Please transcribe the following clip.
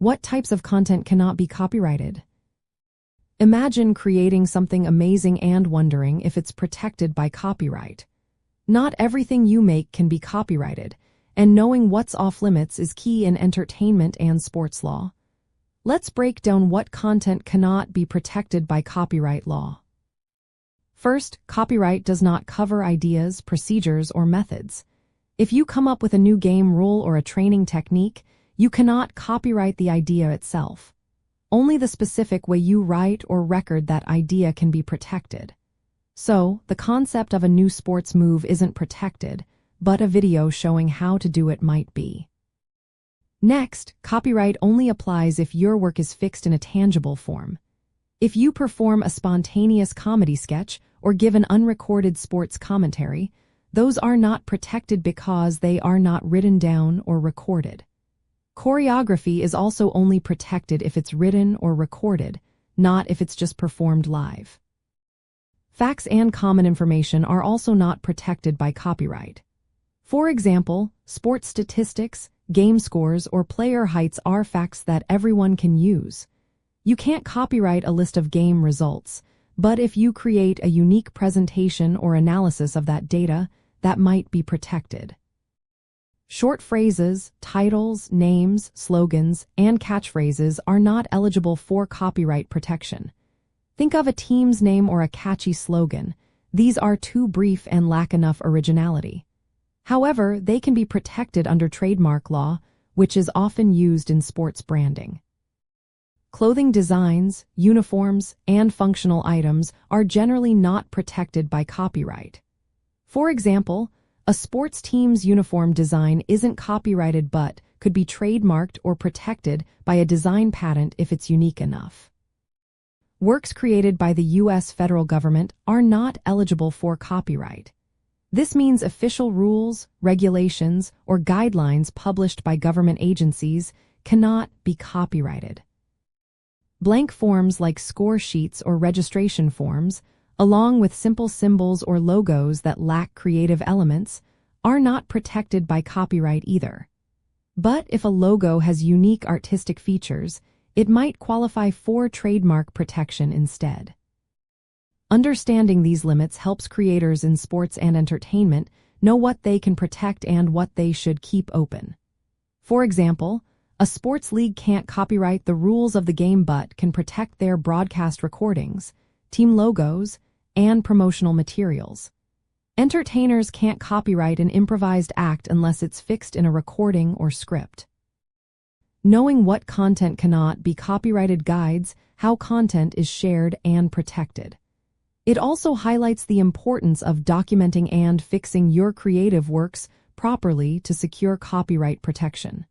What types of content cannot be copyrighted? Imagine creating something amazing and wondering if it's protected by copyright. Not everything you make can be copyrighted, and knowing what's off-limits is key in entertainment and sports law. Let's break down what content cannot be protected by copyright law. First, copyright does not cover ideas, procedures, or methods. If you come up with a new game rule or a training technique, you cannot copyright the idea itself. Only the specific way you write or record that idea can be protected. So, the concept of a new sports move isn't protected, but a video showing how to do it might be. Next, copyright only applies if your work is fixed in a tangible form. If you perform a spontaneous comedy sketch or give an unrecorded sports commentary, those are not protected because they are not written down or recorded. Choreography is also only protected if it's written or recorded, not if it's just performed live. Facts and common information are also not protected by copyright. For example, sports statistics, game scores, or player heights are facts that everyone can use. You can't copyright a list of game results, but if you create a unique presentation or analysis of that data, that might be protected. Short phrases, titles, names, slogans, and catchphrases are not eligible for copyright protection. Think of a team's name or a catchy slogan. These are too brief and lack enough originality. However, they can be protected under trademark law, which is often used in sports branding. Clothing designs, uniforms, and functional items are generally not protected by copyright. For example, a sports team's uniform design isn't copyrighted but could be trademarked or protected by a design patent if it's unique enough. Works created by the U.S. federal government are not eligible for copyright. This means official rules, regulations, or guidelines published by government agencies cannot be copyrighted. Blank forms like score sheets or registration forms, along with simple symbols or logos that lack creative elements, are not protected by copyright either. But if a logo has unique artistic features, it might qualify for trademark protection instead. Understanding these limits helps creators in sports and entertainment know what they can protect and what they should keep open. For example, a sports league can't copyright the rules of the game but can protect their broadcast recordings, team logos, and promotional materials. Entertainers can't copyright an improvised act unless it's fixed in a recording or script. Knowing what content cannot be copyrighted guides how content is shared and protected. It also highlights the importance of documenting and fixing your creative works properly to secure copyright protection.